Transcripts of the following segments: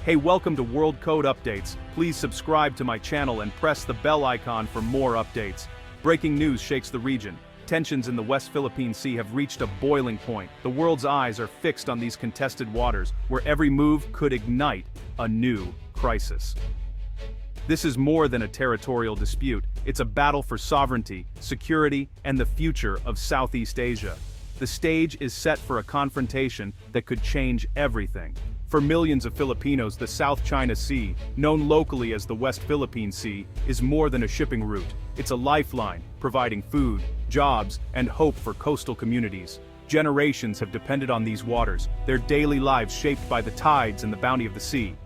Hey, welcome to World Code Updates. Please subscribe to my channel and press the bell icon for more updates. Breaking news shakes the region. Tensions in the West Philippine Sea have reached a boiling point. The world's eyes are fixed on these contested waters, where every move could ignite a new crisis. This is more than a territorial dispute. It's a battle for sovereignty, security, and the future of Southeast Asia. The stage is set for a confrontation that could change everything. For millions of Filipinos, the South China Sea, known locally as the West Philippine Sea, is more than a shipping route. It's a lifeline, providing food, jobs, and hope for coastal communities. Generations have depended on these waters, their daily lives shaped by the tides and the bounty of the sea.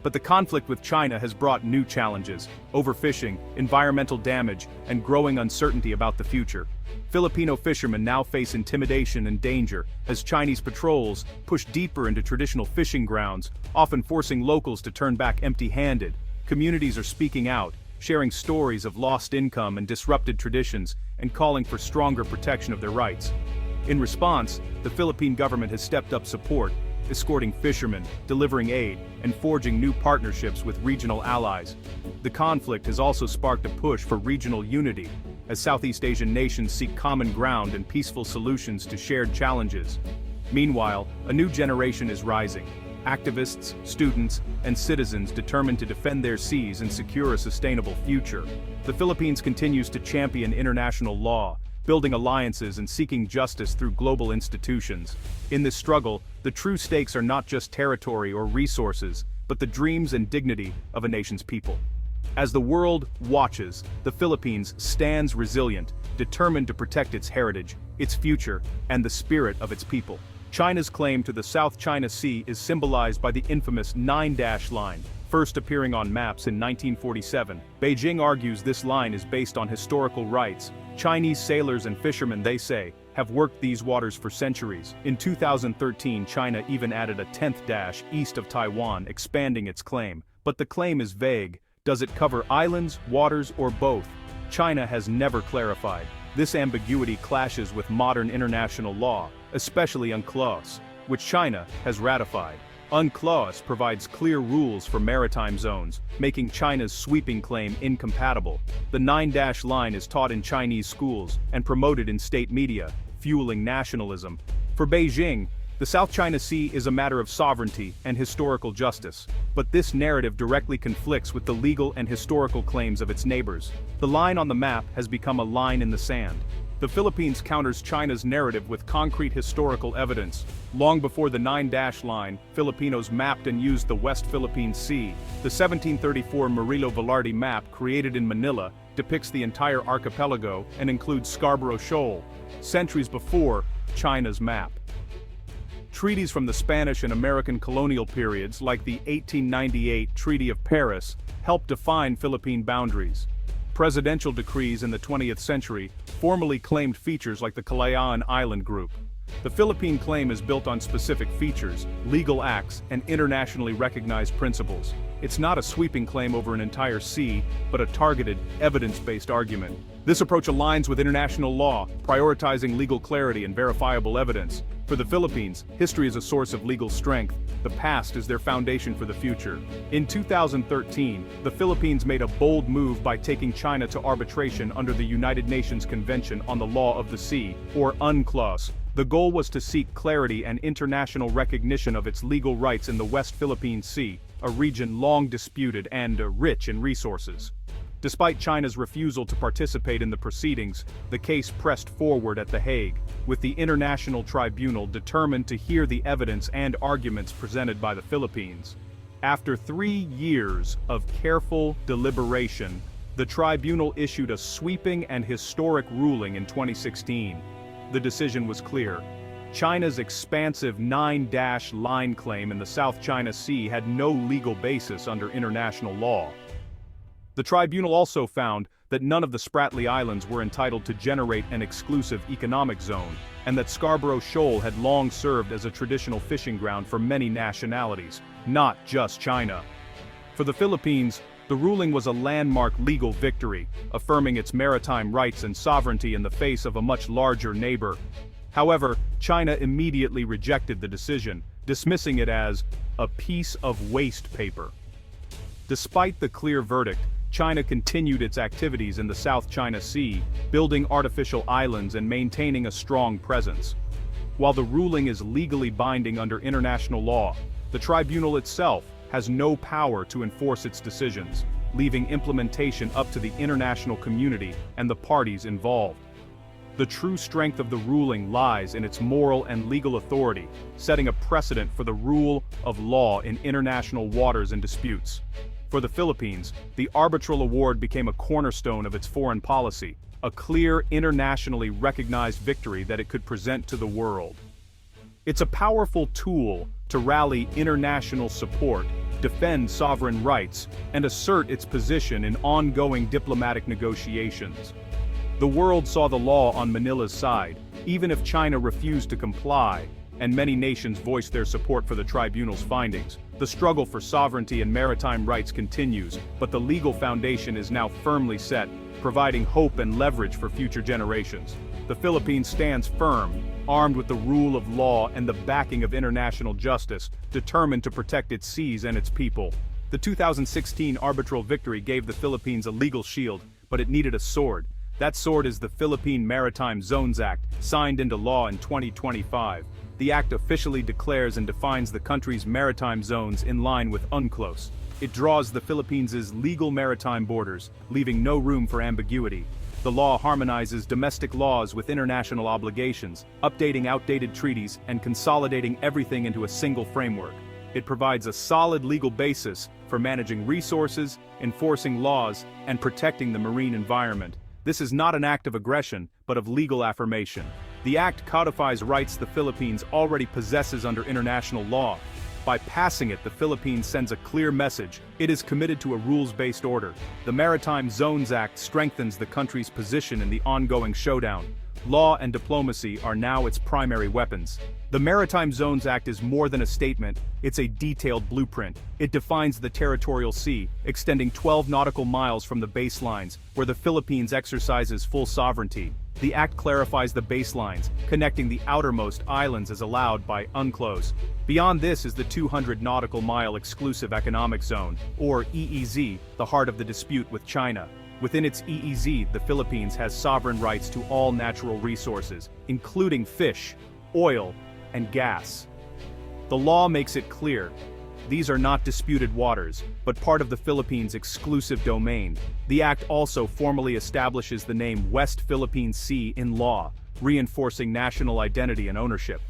But the conflict with China has brought new challenges: overfishing, environmental damage, and growing uncertainty about the future. Filipino fishermen now face intimidation and danger as Chinese patrols push deeper into traditional fishing grounds, often forcing locals to turn back empty-handed. Communities are speaking out, sharing stories of lost income and disrupted traditions, and calling for stronger protection of their rights. In response, the Philippine government has stepped up support, escorting fishermen, delivering aid, and forging new partnerships with regional allies. The conflict has also sparked a push for regional unity, as Southeast Asian nations seek common ground and peaceful solutions to shared challenges. Meanwhile, a new generation is rising: activists, students, and citizens determined to defend their seas and secure a sustainable future. The Philippines continues to champion international law, building alliances and seeking justice through global institutions. In this struggle, the true stakes are not just territory or resources, but the dreams and dignity of a nation's people. As the world watches, the Philippines stands resilient, determined to protect its heritage, its future, and the spirit of its people. China's claim to the South China Sea is symbolized by the infamous 9-dash line, first appearing on maps in 1947. Beijing argues this line is based on historical rights. Chinese sailors and fishermen, they say, have worked these waters for centuries. In 2013, China even added a 10th dash east of Taiwan, expanding its claim. But the claim is vague. Does it cover islands, waters, or both? China has never clarified. This ambiguity clashes with modern international law, especially UNCLOS, which China has ratified. UNCLOS provides clear rules for maritime zones, making China's sweeping claim incompatible. The 9-dash line is taught in Chinese schools and promoted in state media, fueling nationalism. For Beijing, the South China Sea is a matter of sovereignty and historical justice, but this narrative directly conflicts with the legal and historical claims of its neighbors. The line on the map has become a line in the sand. The Philippines counters China's narrative with concrete historical evidence. Long before the 9-dash line, Filipinos mapped and used the West Philippine Sea. The 1734 Murillo-Velarde map, created in Manila, depicts the entire archipelago and includes Scarborough Shoal, centuries before China's map. Treaties from the Spanish and American colonial periods, like the 1898 Treaty of Paris, helped define Philippine boundaries. Presidential decrees in the 20th century formally claimed features like the Kalayaan Island Group. The Philippine claim is built on specific features, legal acts, and internationally recognized principles. It's not a sweeping claim over an entire sea, but a targeted, evidence-based argument. This approach aligns with international law, prioritizing legal clarity and verifiable evidence. For the Philippines, history is a source of legal strength. The past is their foundation for the future. In 2013, the Philippines made a bold move by taking China to arbitration under the United Nations Convention on the Law of the Sea, or UNCLOS. The goal was to seek clarity and international recognition of its legal rights in the West Philippine Sea, a region long disputed and rich in resources. Despite China's refusal to participate in the proceedings, the case pressed forward at The Hague, with the International Tribunal determined to hear the evidence and arguments presented by the Philippines. After 3 years of careful deliberation, the tribunal issued a sweeping and historic ruling in 2016. The decision was clear. China's expansive 9-dash line claim in the South China Sea had no legal basis under international law. The tribunal also found that none of the Spratly Islands were entitled to generate an exclusive economic zone, and that Scarborough Shoal had long served as a traditional fishing ground for many nationalities, not just China. For the Philippines, the ruling was a landmark legal victory, affirming its maritime rights and sovereignty in the face of a much larger neighbor. However, China immediately rejected the decision, dismissing it as a piece of waste paper. Despite the clear verdict, China continued its activities in the South China Sea, building artificial islands and maintaining a strong presence. While the ruling is legally binding under international law, the tribunal itself has no power to enforce its decisions, leaving implementation up to the international community and the parties involved. The true strength of the ruling lies in its moral and legal authority, setting a precedent for the rule of law in international waters and disputes. For the Philippines, the arbitral award became a cornerstone of its foreign policy, a clear internationally recognized victory that it could present to the world. It's a powerful tool to rally international support, defend sovereign rights, and assert its position in ongoing diplomatic negotiations. The world saw the law on Manila's side, even if China refused to comply, and many nations voiced their support for the tribunal's findings. The struggle for sovereignty and maritime rights continues, but the legal foundation is now firmly set, providing hope and leverage for future generations. The Philippines stands firm, armed with the rule of law and the backing of international justice, determined to protect its seas and its people. The 2016 arbitral victory gave the Philippines a legal shield, but it needed a sword. That sword is the Philippine Maritime Zones Act, signed into law in 2025. The act officially declares and defines the country's maritime zones in line with UNCLOS. It draws the Philippines' legal maritime borders, leaving no room for ambiguity. The law harmonizes domestic laws with international obligations, updating outdated treaties and consolidating everything into a single framework. It provides a solid legal basis for managing resources, enforcing laws, and protecting the marine environment. This is not an act of aggression, but of legal affirmation. The act codifies rights the Philippines already possesses under international law. By passing it, the Philippines sends a clear message: it is committed to a rules-based order. The Maritime Zones Act strengthens the country's position in the ongoing showdown. Law and diplomacy are now its primary weapons. The Maritime Zones Act is more than a statement, it's a detailed blueprint. It defines the territorial sea, extending 12 nautical miles from the baselines, where the Philippines exercises full sovereignty. The act clarifies the baselines, connecting the outermost islands as allowed by UNCLOS. Beyond this is the 200 nautical mile exclusive economic zone, or EEZ, the heart of the dispute with China. Within its EEZ, the Philippines has sovereign rights to all natural resources, including fish, oil, and gas. The law makes it clear: these are not disputed waters, but part of the Philippines' exclusive domain. The act also formally establishes the name West Philippine Sea in law, reinforcing national identity and ownership.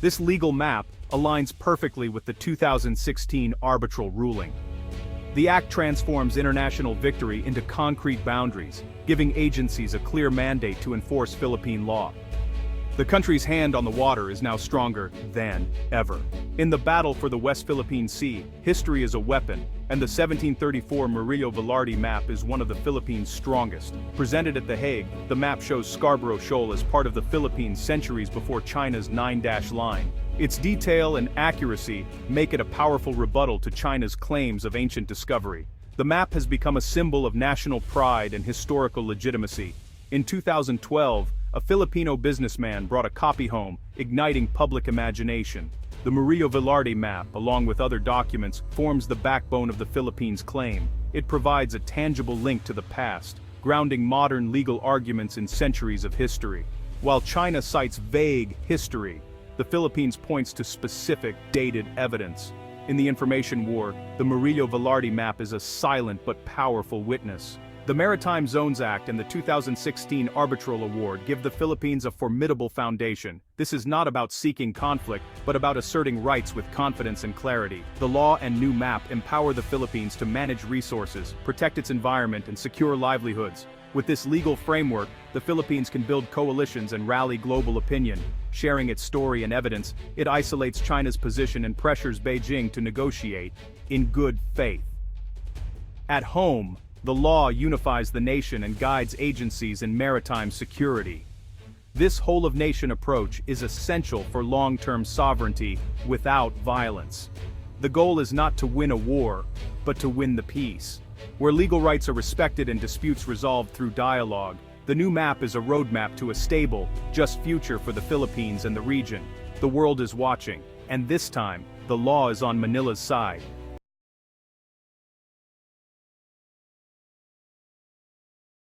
This legal map aligns perfectly with the 2016 arbitral ruling. The act transforms international victory into concrete boundaries, giving agencies a clear mandate to enforce Philippine law. The country's hand on the water is now stronger than ever. In the battle for the West Philippine Sea, history is a weapon, and the 1734 Murillo Velarde map is one of the Philippines' strongest. Presented at The Hague, the map shows Scarborough Shoal as part of the Philippines centuries before China's 9-dash line. Its detail and accuracy make it a powerful rebuttal to China's claims of ancient discovery. The map has become a symbol of national pride and historical legitimacy. In 2012, a Filipino businessman brought a copy home, igniting public imagination. The Murillo Velarde map, along with other documents, forms the backbone of the Philippines' claim. It provides a tangible link to the past, grounding modern legal arguments in centuries of history. While China cites vague history, the Philippines points to specific, dated evidence. In the information war, the Murillo Velarde map is a silent but powerful witness. The Maritime Zones Act and the 2016 Arbitral Award give the Philippines a formidable foundation. This is not about seeking conflict, but about asserting rights with confidence and clarity. The law and new map empower the Philippines to manage resources, protect its environment, and secure livelihoods. With this legal framework, the Philippines can build coalitions and rally global opinion. Sharing its story and evidence, it isolates China's position and pressures Beijing to negotiate in good faith. At home, the law unifies the nation and guides agencies in maritime security. This whole-of-nation approach is essential for long-term sovereignty without violence. The goal is not to win a war, but to win the peace. Where legal rights are respected and disputes resolved through dialogue, the new map is a roadmap to a stable, just future for the Philippines and the region. The world is watching, And this time, the law is on Manila's side.